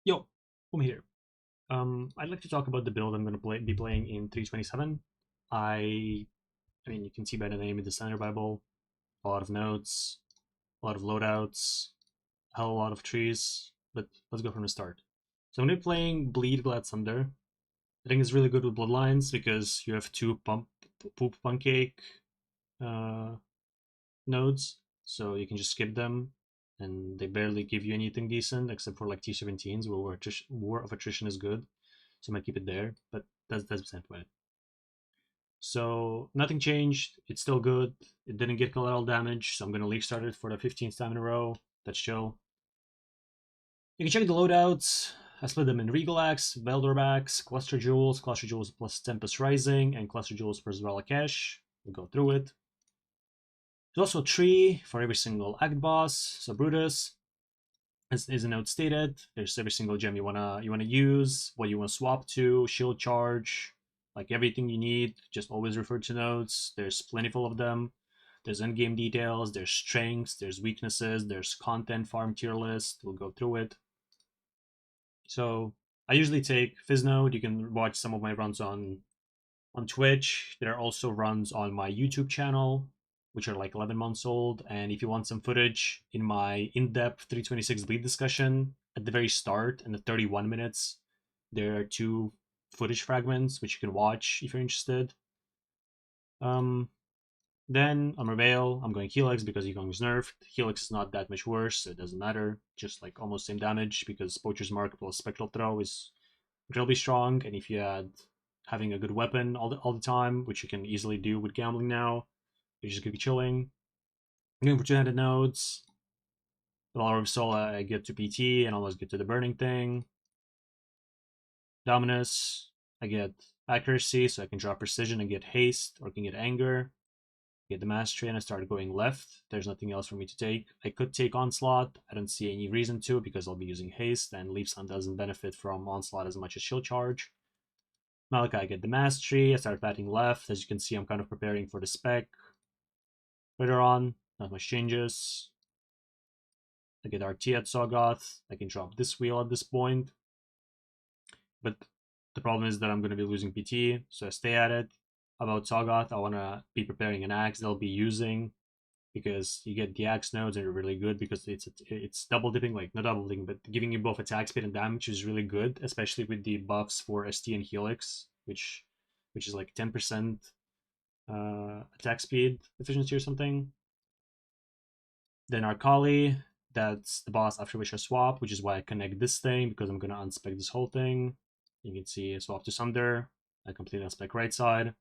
Yo, I'm here. I'd like to talk about the build I'm going to be playing in 327. I mean, you can see by the name of the Sunder Bible, a lot of nodes, a lot of loadouts, a hell of a lot of trees. But let's go from the start. So I'm going to be playing Bleed Glad Sunder. I think it's really good with bloodlines because you have two poop pancake uh, nodes, so you can just skip them, and they barely give you anything decent except for like T17s, where War of Attrition is good. So I might keep it there, but that's beside the point. So nothing changed. It's still good. It didn't get collateral damage, so I'm gonna leaf start it for the 15th time in a row. That's chill. You can check the loadouts. I split them in Regal Axe, Veldorbax, Cluster Jewels plus Tempest Rising, and Cluster Jewels plus Ralakesh. We'll go through it. There's also a tree for every single act boss. So Brutus, as is a note stated, there's every single gem you wanna use, what you wanna swap to, shield charge, like everything you need. Just always refer to notes. There's plentiful of them. There's endgame details. There's strengths. There's weaknesses. There's content farm tier list. We'll go through it. So I usually take phys node. You can watch some of my runs on Twitch. There are also runs on my YouTube channel, which are like 11 months old. And if you want some footage in my in-depth 326 lead discussion at the very start and the 31 minutes, there are two footage fragments which you can watch if you're interested. Um, then on Reveal, I'm going Helix because Yukong is nerfed. Helix is not that much worse, so it doesn't matter. Just like almost same damage because Poacher's Mark plus Spectral Throw is incredibly strong, and if you add having a good weapon all the time, which you can easily do with gambling now, you're just gonna be chilling. I'm going for 200 nodes. With Aura of Soul, I get to PT and almost get to the burning thing. Dominus, I get accuracy, so I can draw precision and get haste, or I can get anger. Get the mastery, and I started going left. There's nothing else for me to take. I could take onslaught. I don't see any reason to because I'll be using haste, and Leaf Sun doesn't benefit from onslaught as much as shield charge. Malachi, I get the mastery. I start batting left. As you can see, I'm kind of preparing for the spec. Later on, not much changes. I get RT at Sawgoth. I can drop this wheel at this point. But the problem is that I'm going to be losing PT, so I stay at it. About Sawgoth, I want to be preparing an axe they'll be using because you get the axe nodes and they're really good because it's double dipping, like not double dipping, but giving you both attack speed and damage is really good, especially with the buffs for ST and Helix, which is like 10% attack speed efficiency or something. Then Arcali, that's the boss after which I swap, which is why I connect this thing because I'm gonna unspec this whole thing. You can see I swap to Sunder. I completely unspec right side.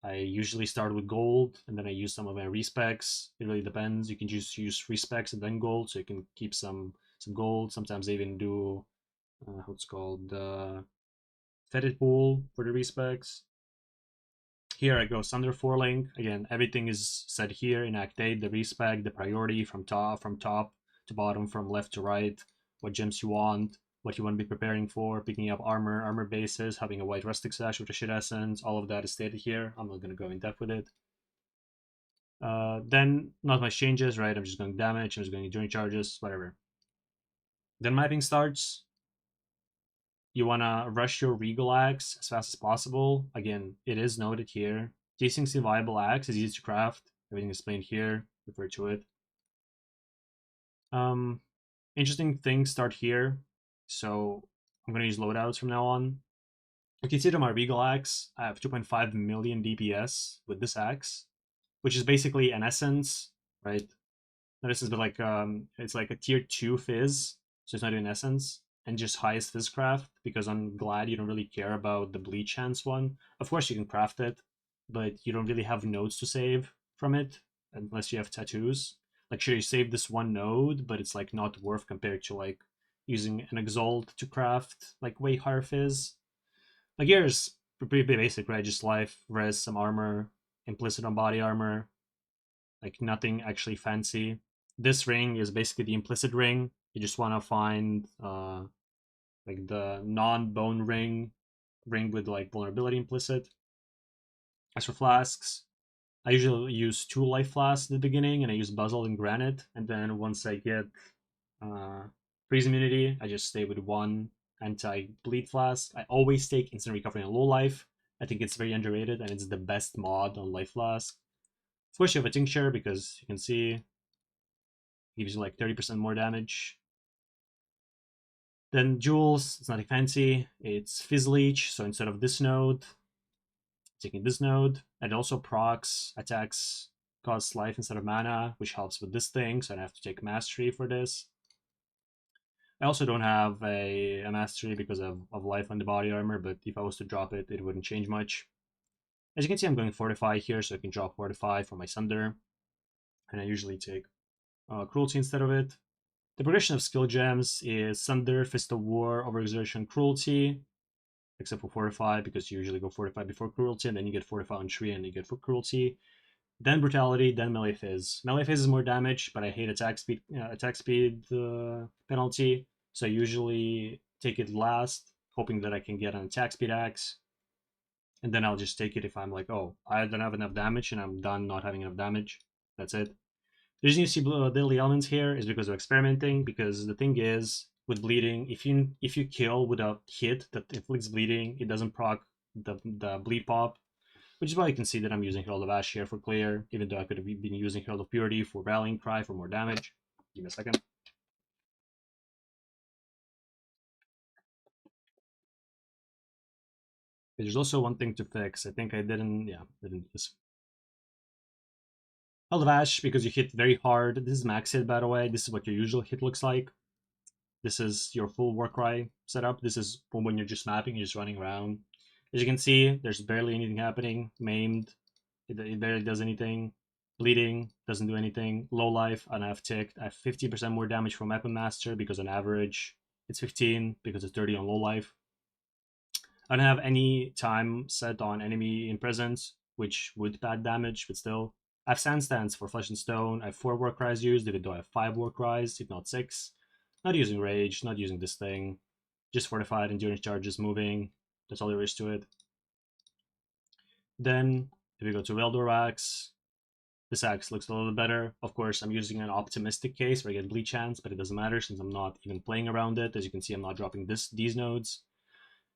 I usually start with gold and then I use some of my respecs. It really depends. You can just use respecs and then gold, so you can keep some gold. Sometimes they even do how it's called fetid pool for the respecs. Here I go Sunder 4 link. Again, everything is set here in Act 8, the respec, the priority from top to bottom, from left to right, what gems you want, what you want to be preparing for, picking up armor bases, having a white rustic sash with a shit essence, all of that is stated here. I'm not going to go in depth with it. Then not much changes, right? I'm just going damage, I'm just going enduring charges, whatever. Then mapping starts. You want to rush your Regal Axe as fast as possible. Again, it is noted here. T16 viable axe is easy to craft. Everything is explained here. Refer to it. Um, interesting things start here. So I'm going to use loadouts from now on. You can see that my Regal Axe, I have 2.5 million DPS with this axe, which is basically an essence, right? Not essence, but like it's like a tier 2 phys, so it's not even essence, and just highest phys craft, because on Glad you don't really care about the bleed chance one. Of course you can craft it, but you don't really have nodes to save from it unless you have tattoos. Like sure, you save this one node, but it's like not worth compared to like using an exalt to craft like way higher phys. Like here's pretty basic, right? Just life, res, some armor, implicit on body armor, like nothing actually fancy. This ring is basically the implicit ring. You just want to find like the non-bone ring with like vulnerability implicit. As for flasks, I usually use 2 life flasks at the beginning, and I use basalt and granite. And then once I get freeze immunity, I just stay with 1. anti-bleed flask. I always take instant recovery on low life. I think it's very underrated and it's the best mod on life flask. Of course, you have a tincture because you can see it gives you like 30% more damage. Then jewels, it's nothing fancy. It's phys leech, so instead of this node, taking this node, and it also procs attacks costs life instead of mana, which helps with this thing, so I have to take mastery for this. I also don't have a mastery because of life on the body armor, but if I was to drop it, it wouldn't change much. As you can see, I'm going Fortify here, so I can drop Fortify for my Sunder, and I usually take Cruelty instead of it. The progression of skill gems is Sunder, Fist of War, Overexertion, Cruelty, except for Fortify, because you usually go Fortify before Cruelty, and then you get Fortify on Tree, and you get for Cruelty. Then Brutality, then Melee Phys. Melee Phys is more damage, but I hate attack speed penalty, so I usually take it last, hoping that I can get an attack speed axe. And then I'll just take it if I'm like, oh, I don't have enough damage and I'm done not having enough damage. That's it. The reason you see deadly elements here is because of experimenting, because the thing is, with bleeding, if you kill with a hit that inflicts bleeding, it doesn't proc the bleed pop, which is why you can see that I'm using Herald of Ash here for clear, even though I could have been using Herald of Purity for Rallying Cry for more damage. Give me a second. There's also one thing to fix. I think I didn't, yeah, I didn't do this. Herald of Ash, because you hit very hard. This is max hit, by the way. This is what your usual hit looks like. This is your full Warcry setup. This is when you're just mapping, you're just running around. As you can see, there's barely anything happening. Maimed, it barely does anything. Bleeding, doesn't do anything. Low life, and I've ticked. I have 15% more damage from Weapon Master because on average it's 15 because it's 30 on low life. I don't have any time set on enemy in presence, which would pad damage, but still. I have Sand Stance for Flesh and Stone. I have 4 Warcries used, even though I have 5 Warcries, if not 6. Not using Rage, not using this thing. Just Fortified, Endurance Charges, moving. That's all there is to it. Then, if we go to Veldor Axe, this axe looks a little bit better. Of course, I'm using an optimistic case where I get bleed chance, but it doesn't matter since I'm not even playing around it. As you can see, I'm not dropping these nodes.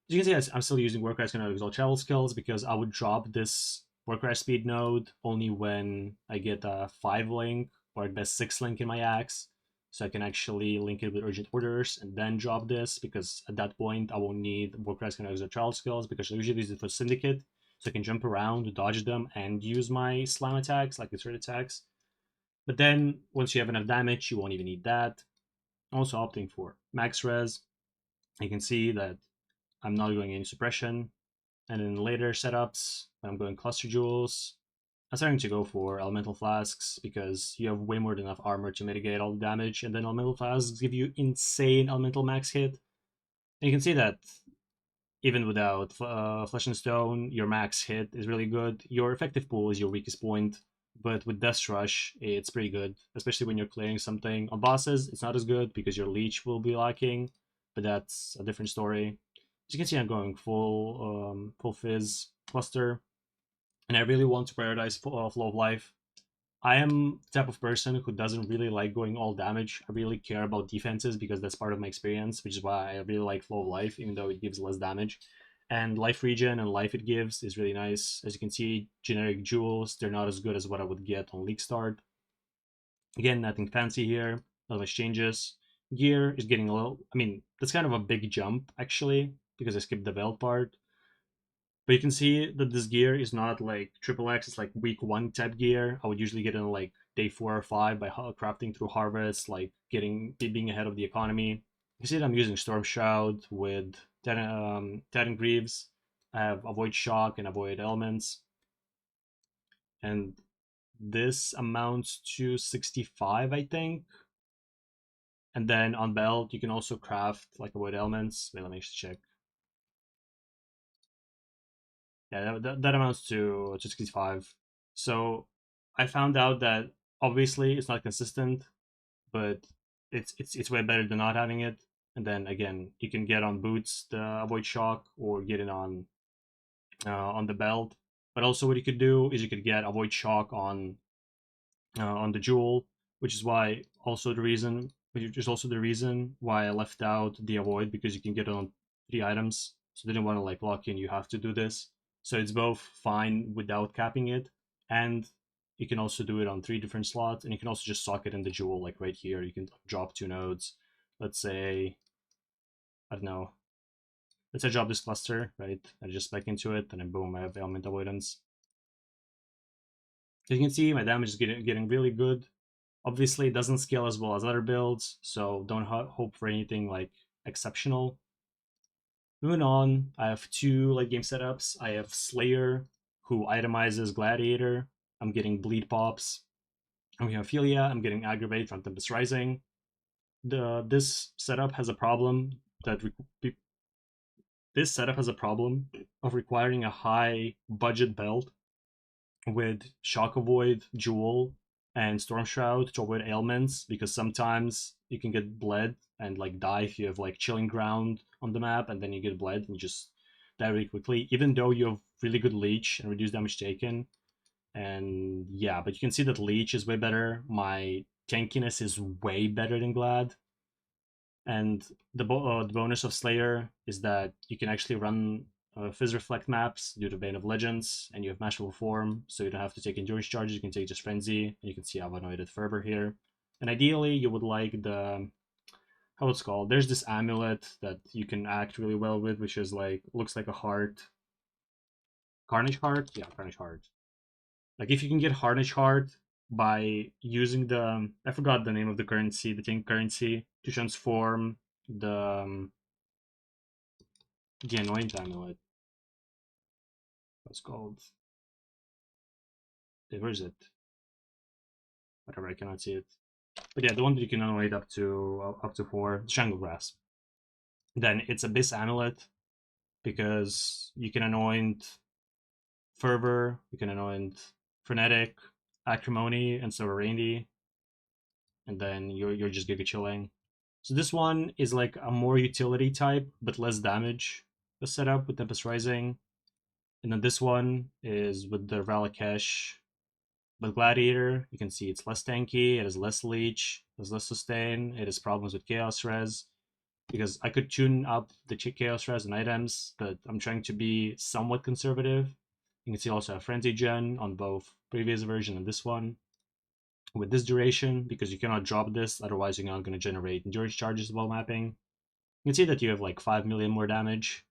As you can see, I'm still using Warcry's kind of exalt travel skills because I would drop this Warcry speed node only when I get a 5 link or at best 6 link in my axe. So I can actually link it with urgent orders and then drop this, because at that point I won't need Warcry's kind of exalt travel skills because I usually use it for Syndicate. So I can jump around, dodge them, and use my slam attacks, like the threat attacks. But then, once you have enough damage, you won't even need that. Also opting for max res. You can see that I'm not going any suppression. And in later setups, when I'm going cluster jewels, I'm starting to go for elemental flasks because you have way more than enough armor to mitigate all the damage. And then elemental flasks give you insane elemental max hit. And you can see that even without Flesh and Stone, your max hit is really good. Your effective pool is your weakest point, but with Death Rush, it's pretty good, especially when you're clearing something. On bosses, it's not as good because your leech will be lacking, but that's a different story. As you can see, I'm going full fizz cluster, and I really want to prioritize flow of life. I am the type of person who doesn't really like going all damage. I really care about defenses because that's part of my experience, which is why I really like flow of life, even though it gives less damage. And life regen and life it gives is really nice. As you can see, generic jewels, they're not as good as what I would get on League Start. Again, nothing fancy here, not much changes. Gear is getting a little, I mean, that's kind of a big jump actually, because I skipped the belt part. But you can see that this gear is not like triple X, it's like week 1 type gear. I would usually get in like day 4 or 5 by crafting through harvest, like being ahead of the economy. You see that I'm using Storm Shroud with Titan Greaves. I have Avoid Shock and Avoid Elements. And this amounts to 65, I think. And then on belt, you can also craft like Avoid Elements. Wait, let me check. Yeah, that amounts to 65. So I found out that obviously it's not consistent, but it's way better than not having it. And then again, you can get on boots the avoid shock or get it on the belt. But also what you could do is you could get avoid shock on the jewel, which is why also the reason which is also the reason why I left out the avoid, because you can get it on 3 items. So I didn't want to like lock in, you have to do this. So it's both fine without capping it, and you can also do it on 3 different slots, and you can also just sock it in the jewel, like right here. You can drop 2 nodes. Let's say, I don't know, let's say I drop this cluster, right? I just spec into it, and then boom, I have ailment avoidance. So you can see my damage is getting really good. Obviously, it doesn't scale as well as other builds, so don't hope for anything like exceptional. Moving on, I have 2 late game setups. I have Slayer, who itemizes Gladiator. I'm getting bleed pops. And we have Ophelia. I'm getting aggravate from Tempest Rising. This setup has a problem that this setup has a problem of requiring a high budget belt with Shock Avoid, Jewel, and Storm Shroud to avoid ailments, because sometimes you can get bled and like die if you have like chilling ground on the map, and then you get bled and you just die really quickly, even though you have really good leech and reduced damage taken. And yeah, but you can see that leech is way better. My tankiness is way better than Glad. And the bonus of Slayer is that you can actually run phys reflect maps due to Bane of Legends, and you have Mashable Form, so you don't have to take endurance charges. You can take just Frenzy, and you can see I've anointed Fervor here. And ideally, you would like the, how it's called. There's this amulet that you can act really well with, which is like, looks like a heart. Carnage Heart? Yeah, Carnage Heart. Like if you can get Harnage Heart by using the, I forgot the name of the currency, the Tink currency, to transform the anoint amulet. What's called? Where is it? Whatever, I cannot see it. But yeah, the one that you can anoint up to 4, Strangle Grasp. Then it's Abyss Amulet, because you can anoint Fervor, you can anoint Frenetic, Acrimony, and Sovereignty, and then you're just giga chilling. So this one is like a more utility type, but less damage setup with Tempest Rising. And then this one is with the Ralakesh. But Gladiator, you can see it's less tanky, it has less leech, it has less sustain, it has problems with chaos res. Because I could tune up the chaos res and items, but I'm trying to be somewhat conservative. You can see also a frenzy gen on both previous version and this one. With this duration, because you cannot drop this, otherwise you're not going to generate endurance charges while mapping. You can see that you have like 5 million more damage,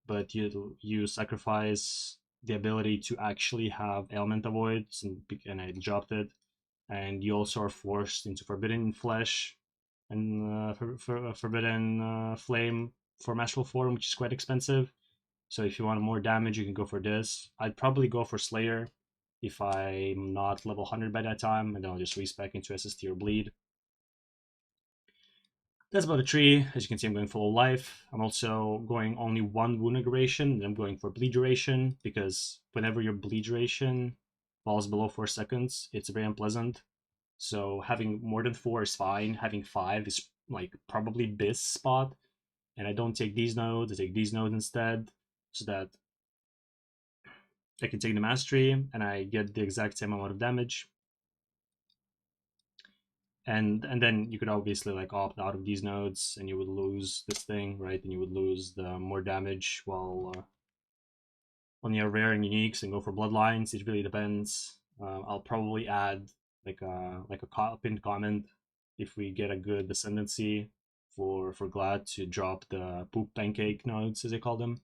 but you sacrifice the ability to actually have ailment avoids, and I dropped it. And you also are forced into Forbidden Flesh and Forbidden Flame for Mashable Form, which is quite expensive. So if you want more damage, you can go for this. I'd probably go for Slayer if I'm not level 100 by that time, and then I'll just respec into SST or Bleed. That's about a tree. As you can see, I'm going full life. I'm also going only 1 wound duration, and I'm going for bleed duration, because whenever your bleed duration falls below 4 seconds, it's very unpleasant. So having more than 4 is fine. Having 5 is like probably this spot. And I don't take these nodes, I take these nodes instead, so that I can take the mastery and I get the exact same amount of damage. And then you could obviously like opt out of these nodes, and you would lose this thing, right? And you would lose the more damage while on your rare and uniques, and go for bloodlines. It really depends. I'll probably add like a pinned comment if we get a good ascendancy for Glad to drop the poop pancake nodes, as they call them.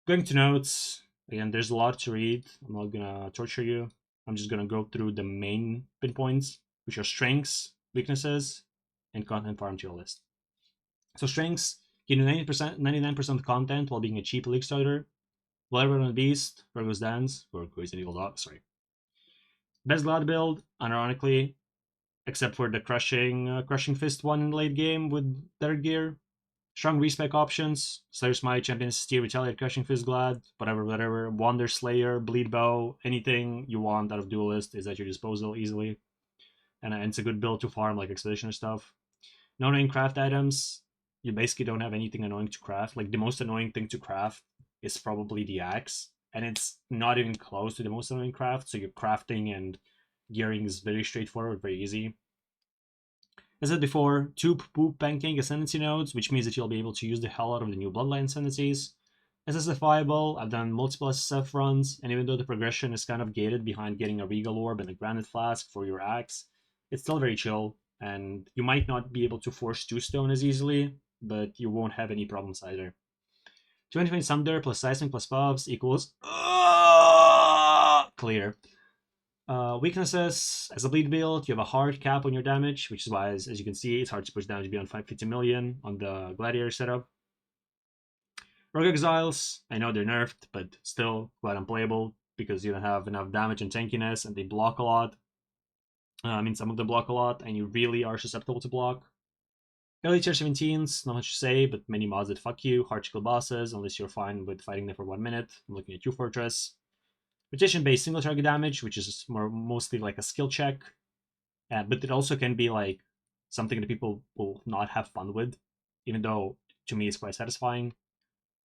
Going to notes again. There's a lot to read. I'm not gonna torture you. I'm just gonna go through the main pinpoints, which are strengths, weaknesses, and content farm tier list. So strengths give you 90%, 99% content while being a cheap league starter. Whatever on the beast, Virgo's dance, or Crazy Evil Dog, sorry. Best Glad build, unironically, except for the crushing fist one in the late game with better gear. Strong respec options, Slayer Smite, Champion Steer, Retaliate, Crushing Fist, Glad, whatever. Wander Slayer, Bleed Bow, anything you want out of Duelist is at your disposal easily. And it's a good build to farm like Expedition or stuff. No annoying craft items. You basically don't have anything annoying to craft. Like the most annoying thing to craft is probably the axe. And it's not even close to the most annoying craft. So your crafting and gearing is very straightforward, very easy. As I said before, 2 poop banking ascendancy nodes, which means that you'll be able to use the hell out of the new bloodline ascendancies. SSFiable, I've done multiple SSF runs, and even though the progression is kind of gated behind getting a Regal Orb and a Granite Flask for your axe, it's still very chill, and you might not be able to force 2 stone as easily, but you won't have any problems either. 2020 Sunder plus Seismic plus Buffs equals clear. Weaknesses, as a bleed build, you have a hard cap on your damage, which is why, as you can see, it's hard to push damage beyond 550 million on the Gladiator setup. Rogue Exiles, I know they're nerfed, but still quite unplayable because you don't have enough damage and tankiness, and they block a lot. I mean, some of them block a lot, and you really are susceptible to block. Early tier 17s, not much to say, but many mods that fuck you. Hard to kill bosses, unless you're fine with fighting them for 1 minute. I'm looking at you, Fortress. Rotation-based single target damage, which is mostly like a skill check, but it also can be like something that people will not have fun with, even though to me it's quite satisfying.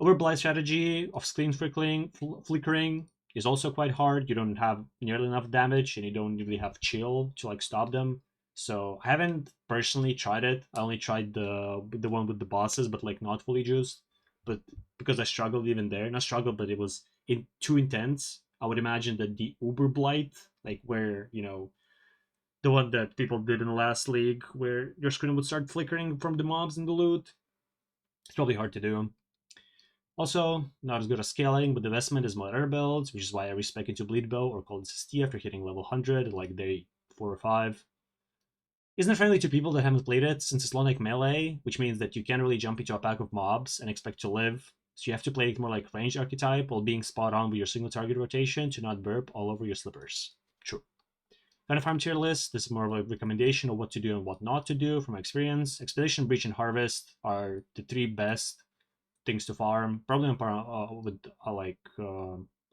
Overblight strategy of screen flickering is also quite hard. You don't have nearly enough damage, and you don't really have chill to like stop them. So I haven't personally tried it. I only tried the one with the bosses, but like not fully juiced. But because I struggled even there, not struggled, but it was too intense. I would imagine that the Uber Blight, like where the one that people did in the last league, where your screen would start flickering from the mobs in the loot, it's probably hard to do. Also, not as good as scaling, but the investment is more air builds, which is why I respec into Bleed Bow or Cold SST after hitting level 100 like day 4 or 5. Isn't friendly to people that haven't played it, since it's low like melee, which means that you can't really jump into a pack of mobs and expect to live, so you have to play it more like range archetype while being spot on with your single target rotation to not burp all over your slippers. True. Kind of farm tier list, this is more of a recommendation of what to do and what not to do from my experience. Expedition, Breach, and Harvest are the 3 best things to farm. Probably on par with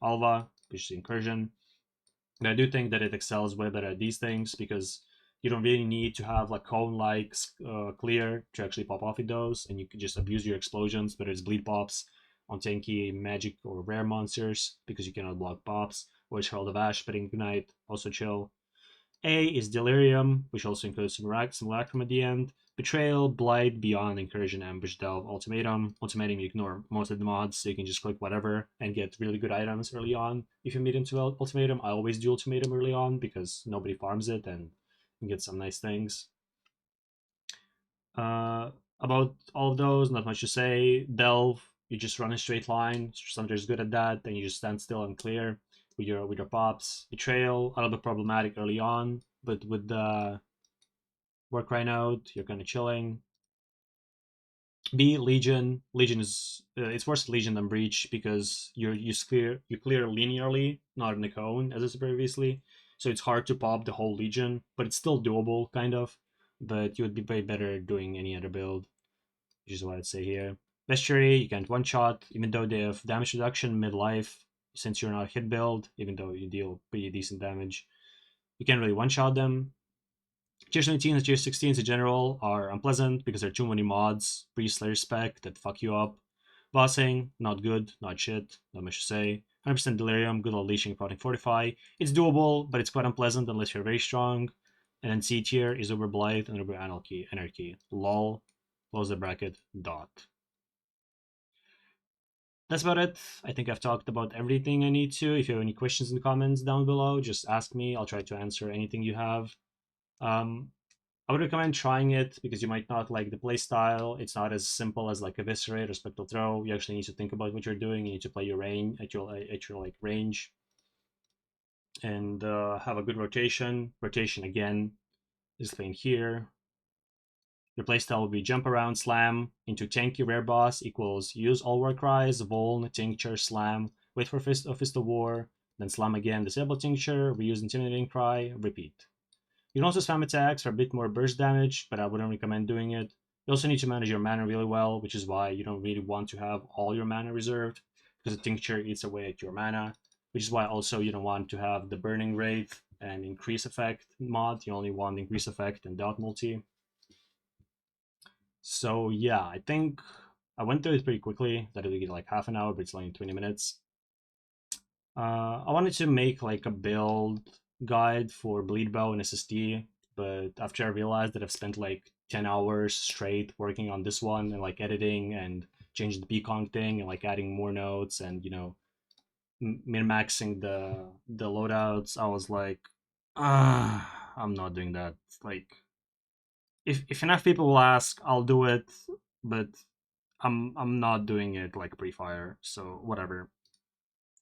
Alva, which is Incursion. But I do think that it excels way better at these things because you don't really need to have like cone-like clear to actually pop off with those, and you can just abuse your explosions, whether it's bleed pops on tanky, magic, or rare monsters because you cannot block pops. Or it's Herald of Ash, but Ignite, also chill. A is Delirium, which also includes Simulacrum at the end. Betrayal, Blight, Beyond, Incursion, Ambush, Delve, Ultimatum. Ultimatum, you ignore most of the mods, so you can just click whatever and get really good items early on. If you meet into Ultimatum, I always do Ultimatum early on because nobody farms it and you get some nice things. About all of those, not much to say. Delve, you just run a straight line. Sunder's good at that, then you just stand still and clear with your pops. Betrayal, a little bit problematic early on, but with the Warcry node, you're kind of chilling. B, Legion. Legion is it's worse Legion than Breach because you clear linearly, not in a cone as it's previously. So it's hard to pop the whole Legion, but it's still doable, kind of. But you would be way better doing any other build, which is what I'd say here. Bestiary, you can't one shot, even though they have damage reduction mid-life, since you're not a hit build, even though you deal pretty decent damage. You can't really one shot them. Tier 17 and Tier 16s in general are unpleasant because there are too many mods, pre-Slayer spec that fuck you up. Bossing, not good, not shit, not much to say. 100% Delirium, good old leeching, prodding, Fortify. It's doable, but it's quite unpleasant unless you're very strong. And then C tier is Uber Blight and Uber Anarchy. Lol, close the bracket, dot. That's about it. I think I've talked about everything I need to. If you have any questions in the comments down below, just ask me. I'll try to answer anything you have. I would recommend trying it because you might not like the playstyle. It's not as simple as like Eviscerate or Spectral Throw. You actually need to think about what you're doing. You need to play your range at your like range, and have a good rotation. Rotation again is playing here. Your playstyle will be jump around, slam into tanky rare boss equals use all Warcries, Voln, Tincture, slam, wait for Fist of War, then slam again, disable Tincture, reuse Intimidating Cry, repeat. You can also spam attacks for a bit more burst damage, but I wouldn't recommend doing it. You also need to manage your mana really well, which is why you don't really want to have all your mana reserved, because the Tincture eats away at your mana, which is why also you don't want to have the Burning Wraith and Increase Effect mod. You only want Increase Effect and Dot Multi. So yeah, I think I went through it pretty quickly. That would get like half an hour, but it's only 20 minutes. I wanted to make like a build guide for Bleed Bow and SSD, but after I realized that I've spent like 10 hours straight working on this one and like editing and changing the beacon thing and like adding more notes and min-maxing the loadouts, I was like, I'm not doing that. Like, if enough people will ask, I'll do it, but I'm not doing it like pre-fire. So whatever.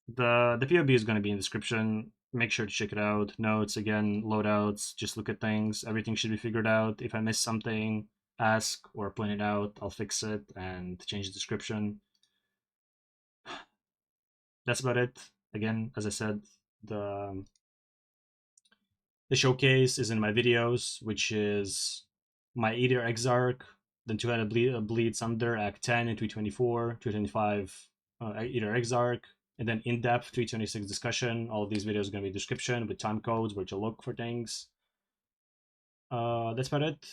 The POB is going to be in the description. Make sure to check it out. Notes again, loadouts. Just look at things. Everything should be figured out. If I miss something, ask or point it out. I'll fix it and change the description. That's about it. Again, as I said, the the showcase is in my videos, which is my Eater Exarch, then 200 bleed Sunder, Act 10 and 324, 225 Eater Exarch, and then in-depth 326 discussion. All of these videos are going to be description with time codes where to look for things. That's about it.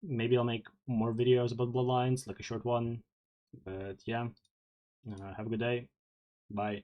Maybe I'll make more videos about Bloodlines, like a short one. But yeah, have a good day. Bye.